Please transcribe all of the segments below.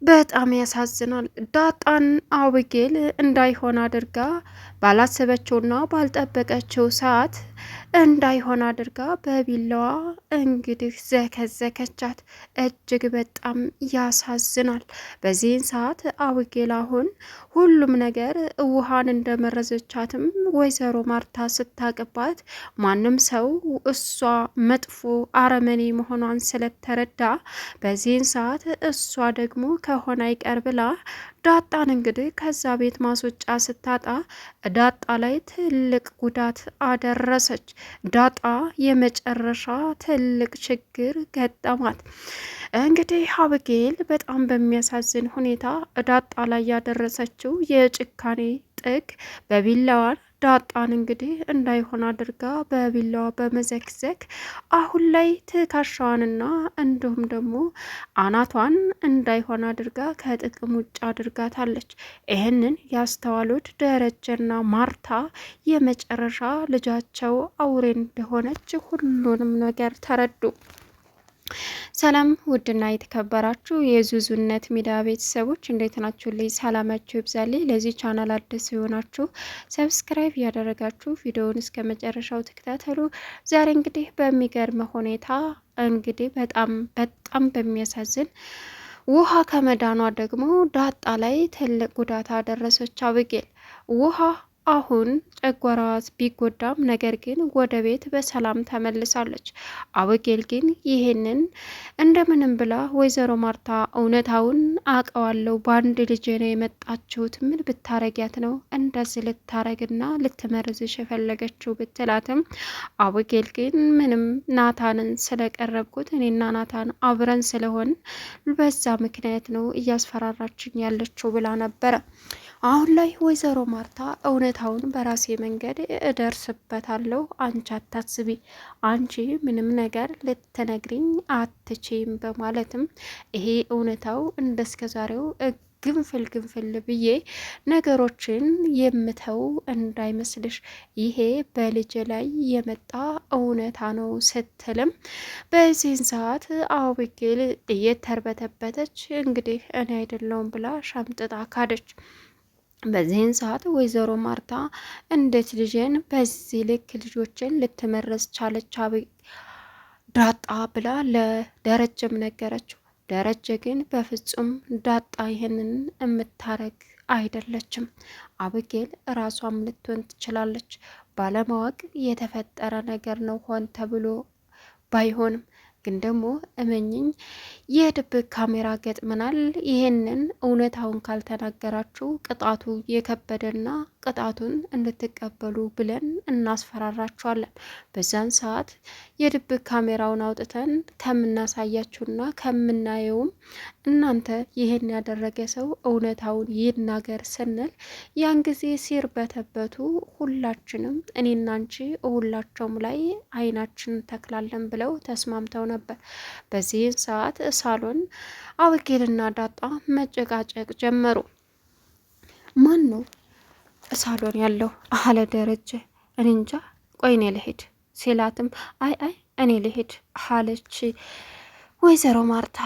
በጣም ያሳዝናል። ዳጣን አብጌል እንዳይሆን አድርጋ ባላሰበችውና ባልጠበቀችው ሰዓት እንዳይሆን አድርጋ በቢላዋ እንግዲህ ዘከዘከቻት። እጅግ በጣም ያሳዝናል። በዚህን ሰዓት አብጌል አሁን ሁሉም ነገር ውሃን እንደመረዘቻትም ወይዘሮ ማርታ ስታቅባት ማንም ሰው እሷ መጥፎ አረመኔ መሆኗን ስለተረዳ በዚህን ሰዓት እሷ ደግሞ ከሆነ አይቀር ብላ ዳጣን እንግዲህ ከዛ ቤት ማስወጫ ስታጣ ዳጣ ላይ ትልቅ ጉዳት አደረሰች። ዳጣ የመጨረሻ ትልቅ ችግር ገጠማት። እንግዲህ አብጌል በጣም በሚያሳዝን ሁኔታ ዳጣ ላይ ያደረሰችው የጭካኔ ጥግ በቢላዋን ዳጣን እንግዲህ እንዳይሆን አድርጋ በቢላዋ በመዘክዘክ አሁን ላይ ትከሻዋንና እንዲሁም ደግሞ አናቷን እንዳይሆን አድርጋ ከጥቅም ውጭ አድርጋታለች። ይህንን ያስተዋሉት ደረጀና ማርታ የመጨረሻ ልጃቸው አውሬ እንደሆነች ሁሉንም ነገር ተረዱ። ሰላም ውድና የተከበራችሁ የዙዙነት ሚዲያ ቤተሰቦች እንዴት ናችሁ? ልይ ሰላማችሁ ይብዛልኝ። ለዚህ ቻናል አዲስ የሆናችሁ ሰብስክራይብ ያደረጋችሁ ቪዲዮውን እስከ መጨረሻው ተከታተሉ። ዛሬ እንግዲህ በሚገርም ሁኔታ እንግዲህ በጣም በሚያሳዝን ውሃ ከመዳኗ ደግሞ ዳጣ ላይ ትልቅ ጉዳት አደረሰች አብጌል። ውሃ አሁን ጨጓራዋ ቢጎዳም ነገር ግን ወደ ቤት በሰላም ተመልሳለች። አብጌል ግን ይሄንን እንደምንም ብላ ወይዘሮ ማርታ እውነታውን አውቀዋለሁ፣ በአንድ ልጅ ነው የመጣችሁት፣ ምን ብታረጊያት ነው እንደዚህ ልታረግና ልትመርዝሽ የፈለገችው ብትላትም አብጌል ግን ምንም ናታንን ስለቀረብኩት እኔና ናታን አብረን ስለሆን በዛ ምክንያት ነው እያስፈራራችኝ ያለችው ብላ ነበረ። አሁን ላይ ወይዘሮ ማርታ እውነታውን በራሴ መንገድ እደርስበታለሁ፣ አንቺ አታስቢ፣ አንቺ ምንም ነገር ልትነግሪኝ አትችይም በማለትም ይሄ እውነታው እንደስከዛሬው ግንፍል ብዬ ነገሮችን የምተው እንዳይመስልሽ፣ ይሄ በልጅ ላይ የመጣ እውነታ ነው ስትልም በዚህን ሰዓት አብጌል እየተርበተበተች እንግዲህ እኔ አይደለውም ብላ ሻምጥጣ ካደች። በዚህን ሰዓት ወይዘሮ ማርታ እንዴት ልጄን በዚህ ልክ ልጆችን ልትመረዝ ቻለች ዳጣ ብላ ለደረጀም ነገረችው። ደረጀ ግን በፍጹም ዳጣ ይህንን የምታረግ አይደለችም፣ አብጌል ራሷም ልትሆን ትችላለች፣ ባለማወቅ የተፈጠረ ነገር ነው ሆን ተብሎ ባይሆንም ግን ደግሞ እመኝኝ የድብቅ ካሜራ ገጥመናል። ይሄንን እውነታውን ካልተናገራችሁ ቅጣቱ የከበደና ቅጣቱን እንድትቀበሉ ብለን እናስፈራራችኋለን። በዛን ሰዓት የድብቅ ካሜራውን አውጥተን ከምናሳያችሁና ከምናየውም እናንተ ይህን ያደረገ ሰው እውነታውን ይናገር ስንል ያን ጊዜ ሲርበተበቱ ሁላችንም እኔና አንቺ ሁላቸውም ላይ አይናችን ተክላለን ብለው ተስማምተው ነበር። በዚህን ሰዓት ሳሎን አብጌልና ዳጣ መጨቃጨቅ ጀመሩ። ማን ነው ሳሎን ያለው አለ ደረጀ። እኔ እንጃ፣ ቆይ እኔ ልሄድ ሲላትም አይ እኔ ልሄድ አለች ወይዘሮ ማርታ።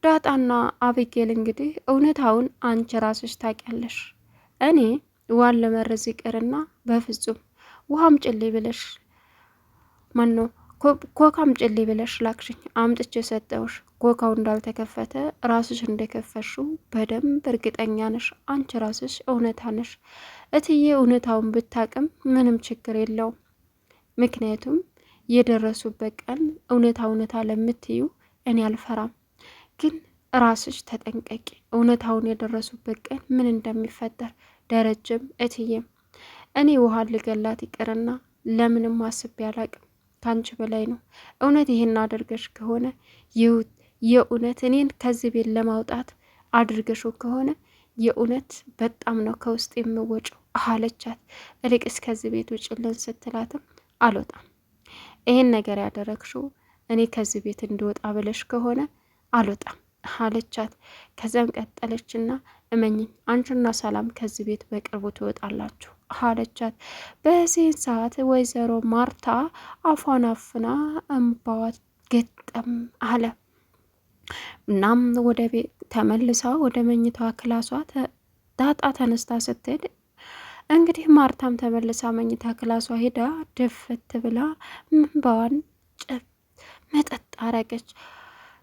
ዳጣና አብጌል እንግዲህ እውነታውን አንቺ ራስሽ ታውቂያለሽ፣ እኔ ዋን ለመረዝ ይቅርና በፍጹም ውሃም ጭሌ ብለሽ ማን ነው ኮካም ጭሌ ብለሽ ላክሽኝ፣ አምጥቼ ሰጠውሽ። ኮካው እንዳልተከፈተ ራስሽ እንደከፈሹ በደንብ እርግጠኛ ነሽ። አንቺ ራስሽ እውነታ ነሽ። እትዬ እውነታውን ብታቅም ምንም ችግር የለውም። ምክንያቱም የደረሱበት ቀን እውነታ ለምትዩ እኔ አልፈራም። ግን ራስሽ ተጠንቀቂ፣ እውነታውን የደረሱበት ቀን ምን እንደሚፈጠር። ደረጀም እትዬም እኔ ውሃ ልገላት ይቅርና ለምንም አስቤ አላቅም። ካንቺ በላይ ነው። እውነት ይሄን አድርገሽ ከሆነ የእውነት እኔን ከዚህ ቤት ለማውጣት አድርገሽው ከሆነ የእውነት በጣም ነው ከውስጥ የምወጪው አለቻት። እልቅስ ከዚህ ቤት ውጭልን ስትላትም አልወጣም፣ ይሄን ነገር ያደረግሽው እኔ ከዚህ ቤት እንድወጣ ብለሽ ከሆነ አልወጣም አለቻት። ከዚያም ቀጠለችና እመኝኝ አንቺና ሰላም ከዚህ ቤት በቅርቡ ትወጣላችሁ አለቻት። በዚህ ሰዓት ወይዘሮ ማርታ አፏን አፍና እንባዋ ገጠም አለ። እናም ወደ ቤት ተመልሳ ወደ መኝታ ክላሷ ዳጣ ተነስታ ስትሄድ እንግዲህ ማርታም ተመልሳ መኝታ ክላሷ ሄዳ ድፍት ብላ ምንባዋን መጠጥ አረገች።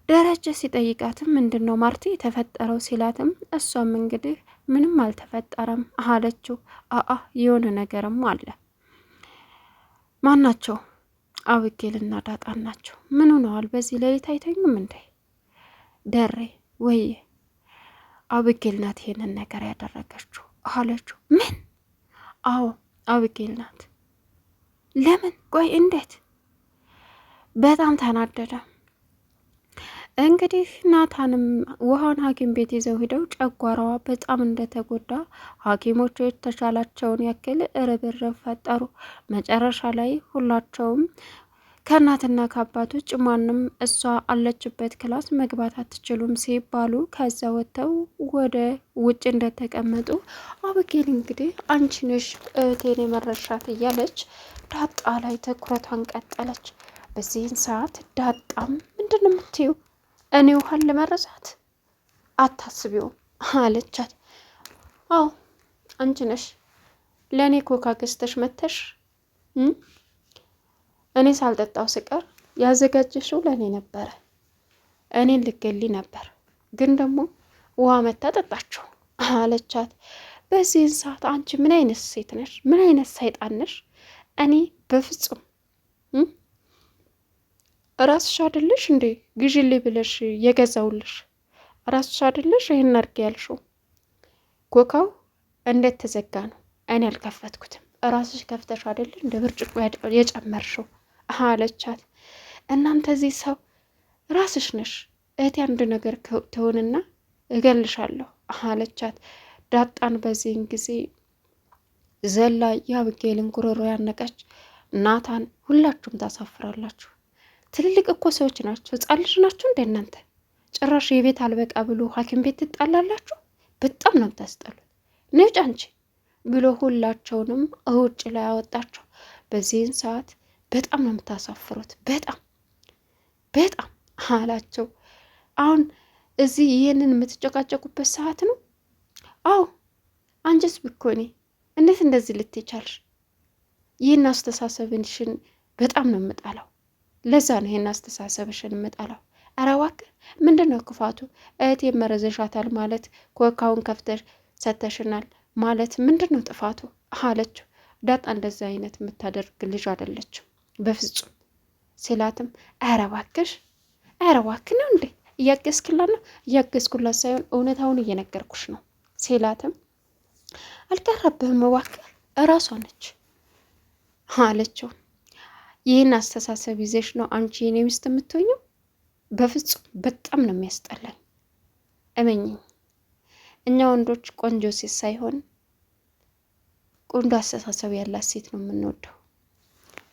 ደረጀ ሲጠይቃትም ምንድን ነው ማርቲ የተፈጠረው ሲላትም እሷም እንግዲህ ምንም አልተፈጠረም አለችው። የሆነ ነገርም አለ። ማን ናቸው? አብጌልና ዳጣን ናቸው። ምን ሆነዋል? በዚህ ሌሊት አይተኙም እንዴ? ደሬ ወይ አብጌል ናት ይሄንን ነገር ያደረገችው አለችው። ምን? አዎ አብጌል ናት። ለምን? ቆይ እንዴት? በጣም ተናደደ። እንግዲህ ናታንም ውሃን ሐኪም ቤት ይዘው ሂደው ጨጓራዋ በጣም እንደተጎዳ ሐኪሞቹ የተቻላቸውን ያክል ርብርብ ፈጠሩ። መጨረሻ ላይ ሁላቸውም ከእናትና ከአባት ውጭ ማንም እሷ አለችበት ክላስ መግባት አትችሉም ሲባሉ ከዛ ወጥተው ወደ ውጭ እንደተቀመጡ አብጌል እንግዲህ አንቺ ነሽ እህቴን የመረሻት እያለች ዳጣ ላይ ትኩረቷን ቀጠለች። በዚህን ሰዓት ዳጣም ምንድን ነው የምትይው? እኔ ውሃን ልመረዛት? አታስቢውም አለቻት። አዎ አንቺ ነሽ ለእኔ ኮካ ገዝተሽ መተሽ እኔ ሳልጠጣው ስቀር ያዘጋጀሽው ለእኔ ነበረ። እኔን ልገሊ ነበር፣ ግን ደግሞ ውሃ መታ ጠጣችሁ አለቻት። በዚህን ሰዓት አንቺ ምን አይነት ሴት ነሽ? ምን አይነት ሰይጣን ነሽ? እኔ በፍጹም ራስሽ አይደለሽ እንዴ ግዢልኝ ብለሽ የገዛውልሽ? ራስሽ አይደለሽ ይሄን አድርጌ ያልሽው? ኮካው እንዴት ተዘጋ ነው? እኔ አልከፈትኩትም። ራስሽ ከፍተሽ አይደል እንደ ብርጭቆ የጨመርሽው አለቻት። እናንተ እዚህ ሰው ራስሽ ነሽ እህቴ አንድ ነገር ትሆንና እገልሻለሁ አለቻት። ዳጣን በዚህን ጊዜ ዘላ የአብጌልን ጉሮሮ ያነቀች። ናታን ሁላችሁም ታሳፍራላችሁ። ትልልቅ እኮ ሰዎች ናቸው፣ ህጻን ልጅ ናቸው እንደ እናንተ። ጭራሽ የቤት አልበቃ ብሎ ሐኪም ቤት ትጣላላችሁ። በጣም ነው ታስጠሉት። ነጭ አንቺ ብሎ ሁላቸውንም ውጭ ላይ አወጣቸው። በዚህን ሰዓት በጣም ነው የምታሳፍሩት፣ በጣም በጣም አላቸው። አሁን እዚህ ይህንን የምትጨቃጨቁበት ሰዓት ነው? አዎ አንቺስ ብኮኔ እንዴት እንደዚህ ልትቻልሽ? ይህን አስተሳሰብሽን በጣም ነው የምጣለው። ለዛ ነው ይህን አስተሳሰብሽን የምጣለው። ኧረ እባክህ ምንድን ነው ክፋቱ? እህቴ መረዘሻታል ማለት ኮካውን ከፍተሽ ሰተሽናል ማለት ምንድን ነው ጥፋቱ አለችው። ዳጣ እንደዛ አይነት የምታደርግ ልጅ አይደለችም በፍጹም ሲላትም ኧረ እባክሽ ነው እንዴ እያገዝክላት ነው? እያገዝኩላት ሳይሆን እውነታውን እየነገርኩሽ ነው ሲላትም አልቀረብህም እባክህ እራሷ ነች አለችው። ይህን አስተሳሰብ ይዘሽ ነው አንቺ የኔ ሚስት የምትሆኝው? በፍጹም በጣም ነው የሚያስጠላኝ። እመኝኝ እኛ ወንዶች ቆንጆ ሴት ሳይሆን ቆንጆ አስተሳሰብ ያላት ሴት ነው የምንወደው።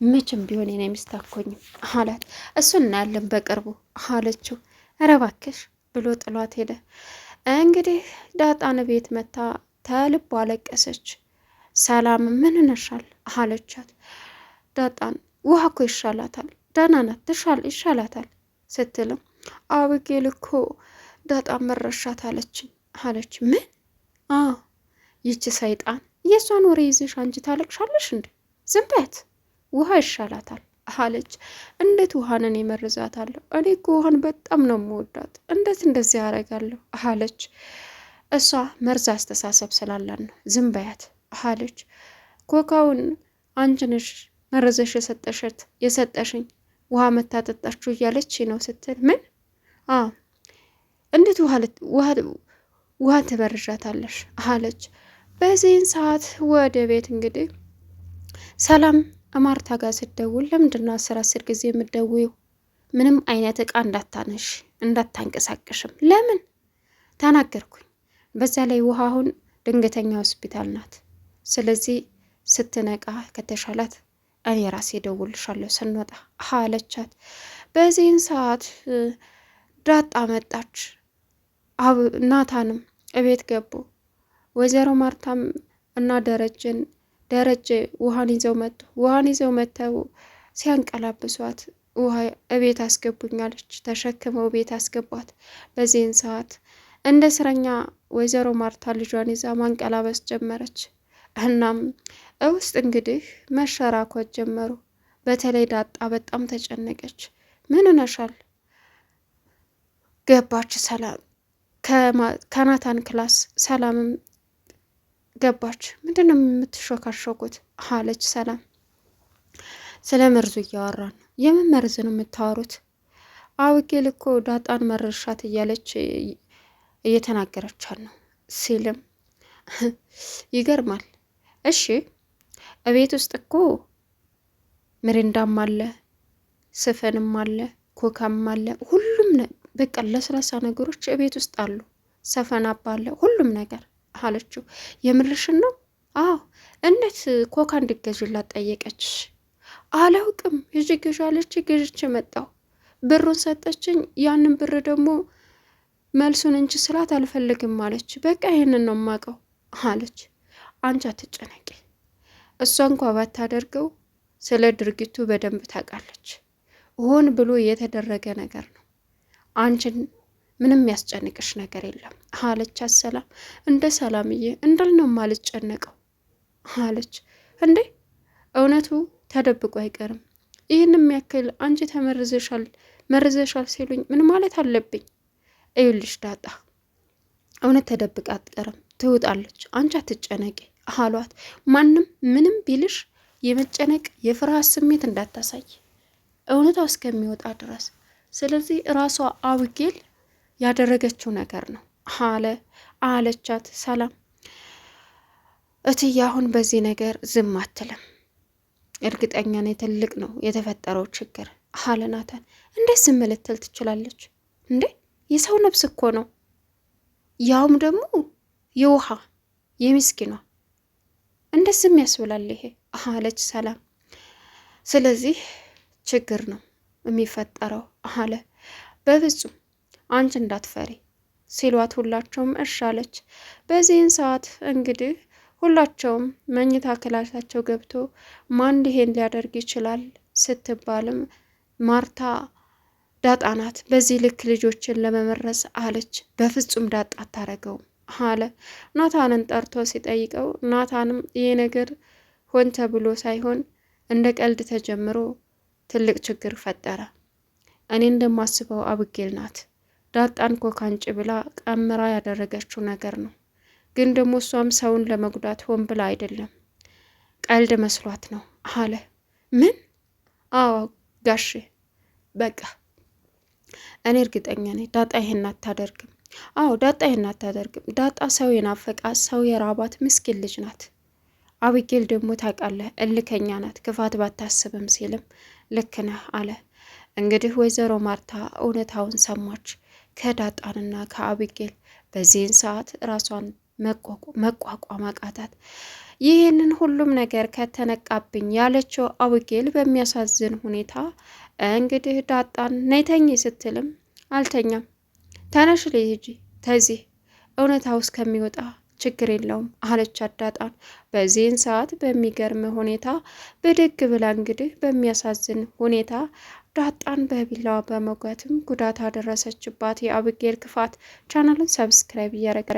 መቼም ቢሆን የኔ ሚስት አትሆኝም አላት። እሱን እናያለን በቅርቡ አለችው። ኧረ እባክሽ ብሎ ጥሏት ሄደ። እንግዲህ ዳጣን ቤት መታ ተልቧ አለቀሰች። ሰላም ምን ነሻል አለቻት። ዳጣን ውሃ እኮ ይሻላታል፣ ደህና ናት፣ ይሻላታል ስትልም አብጌል እኮ ዳጣ መረሻት አለችኝ አለች። ምን? ይቺ ሰይጣን የእሷን ወሬ ይዘሽ አንቺ ታለቅሻለሽ እንዴ? ዝም በያት፣ ውሃ ይሻላታል አለች። እንዴት ውሃንን ይመርዛታለሁ? እኔ እኮ ውሃን በጣም ነው የምወዳት፣ እንዴት እንደዚህ ያደርጋለሁ አለች። እሷ መርዝ አስተሳሰብ ስላላት ነው፣ ዝም በያት አለች። ኮካውን አንቺ ነሽ መረዘሽ የሰጠሽኝ ውሃ መታጠጣችሁ እያለች ነው ስትል ምን? እንዴት ውሃ ትበርዣታለሽ አለች። በዚህን ሰዓት ወደ ቤት እንግዲህ ሰላም ማርታ ጋር ስትደውል ለምንድነው 10 ጊዜ የምትደውይው? ምንም አይነት እቃ እንዳታነሽ እንዳታንቀሳቀሽም። ለምን? ተናገርኩኝ። በዛ ላይ ውሃ አሁን ድንገተኛ ሆስፒታል ናት። ስለዚህ ስትነቃ ከተሻላት እኔ ራሴ ደውልሻለሁ ስንወጣ አለቻት። በዚህን ሰዓት ዳጣ መጣች። ናታንም እቤት ገቡ። ወይዘሮ ማርታም እና ደረጀ ውሃን ይዘው መጡ። ውሃን ይዘው መጥተው ሲያንቀላብሷት ውሃ እቤት አስገቡኛለች። ተሸክመው ቤት አስገቧት። በዚህን ሰዓት እንደ እስረኛ ወይዘሮ ማርታ ልጇን ይዛ ማንቀላበስ ጀመረች። እናም ውስጥ እንግዲህ መሸራኮት ጀመሩ። በተለይ ዳጣ በጣም ተጨነቀች። ምን ነሻል? ገባች ሰላም ከናታን ክላስ። ሰላምም ገባች። ምንድን ነው የምትሾካሾኩት? አለች ሰላም። ስለ መርዙ እያወራን ነው። የምን መርዝ ነው የምታወሩት? አውጌል እኮ ዳጣን መረሻት እያለች እየተናገረቻት ነው ሲልም ይገርማል። እሺ እቤት ውስጥ እኮ ምሪንዳም አለ፣ ስፍንም አለ፣ ኮካም አለ፣ ሁሉም በቃ ለስላሳ ነገሮች እቤት ውስጥ አሉ። ሰፈናባ አለ፣ ሁሉም ነገር አለችው። የምርሽን ነው? አዎ። እንዴት ኮካ እንድገዥላት ጠየቀች? አላውቅም። ሂጂ ግዢ አለች። ገዥቼ መጣሁ። ብሩን ሰጠችኝ። ያንን ብር ደግሞ መልሱን እንጂ ስላት አልፈልግም አለች። በቃ ይህንን ነው የማውቀው አለች። አንቺ አትጨነቂ፣ እሷ እንኳ ባታደርገው ስለ ድርጊቱ በደንብ ታውቃለች። ሆን ብሎ የተደረገ ነገር ነው። አንቺን ምንም ያስጨንቅሽ ነገር የለም አለች። ሰላም እንደ ሰላምዬ እንዳልነው ማልጨነቀው አለች። እንዴ እውነቱ ተደብቆ አይቀርም። ይህንም ያክል አንቺ መርዘሻል ሲሉኝ ምን ማለት አለብኝ? እዩልሽ ዳጣ እውነት ተደብቃ አትቀርም፣ ትውጣለች። አንቺ አትጨነቂ አሏት። ማንም ምንም ቢልሽ የመጨነቅ የፍርሃት ስሜት እንዳታሳይ እውነታው እስከሚወጣ ድረስ። ስለዚህ ራሷ አብጌል ያደረገችው ነገር ነው አለቻት ሰላም። እትዬ አሁን በዚህ ነገር ዝም አትልም። እርግጠኛ ነኝ ትልቅ ነው የተፈጠረው ችግር አለ ናታን። እንዴት ዝም ልትል ትችላለች እንዴ? የሰው ነፍስ እኮ ነው፣ ያውም ደግሞ የውሃ የምስኪኗ። እንዴት ዝም ያስብላል ይሄ አለች ሰላም። ስለዚህ ችግር ነው የሚፈጠረው አለ። በፍጹም አንቺ እንዳትፈሪ ሲሏት ሁላቸውም እሺ አለች። በዚህን ሰዓት እንግዲህ ሁላቸውም መኝታ ክላሳቸው ገብቶ ማን ይሄን ሊያደርግ ይችላል ስትባልም ማርታ ዳጣ ናት በዚህ ልክ ልጆችን ለመመረስ አለች። በፍጹም ዳጣ አታረገውም አለ። ናታንን ጠርቶ ሲጠይቀው ናታንም ይሄ ነገር ሆን ተብሎ ሳይሆን እንደ ቀልድ ተጀምሮ ትልቅ ችግር ፈጠረ። እኔ እንደማስበው አብጌል ናት ዳጣን ኮካንጭ ብላ ቀምራ ያደረገችው ነገር ነው። ግን ደግሞ እሷም ሰውን ለመጉዳት ሆን ብላ አይደለም፣ ቀልድ መስሏት ነው አለ። ምን? አዎ ጋሼ፣ በቃ እኔ እርግጠኛ ነኝ ዳጣ ይሄን አታደርግም። አዎ ዳጣ ይሄን አታደርግም። ዳጣ ሰው የናፈቃት ሰው የራባት ምስኪን ልጅ ናት። አብጌል ደግሞ ታውቃለህ እልከኛ ናት፣ ክፋት ባታስብም ሲልም ልክ ነህ አለ። እንግዲህ ወይዘሮ ማርታ እውነታውን ሰማች ከዳጣንና ከአብጌል። በዚህን ሰዓት ራሷን መቋቋም አቃታት። ይህንን ሁሉም ነገር ከተነቃብኝ ያለችው አብጌል በሚያሳዝን ሁኔታ እንግዲህ ዳጣን ነይተኝ ስትልም አልተኛም፣ ተነሽ ልሂጂ ተዚህ እውነታው እስከሚወጣ ችግር የለውም አለቻት ዳጣን። በዚህን ሰዓት በሚገርም ሁኔታ ብድግ ብላ እንግዲህ በሚያሳዝን ሁኔታ ዳጣን በቢላዋ በመጓትም ጉዳት አደረሰችባት። የአብጌል ክፋት። ቻናሉን ሰብስክራይብ እያረገ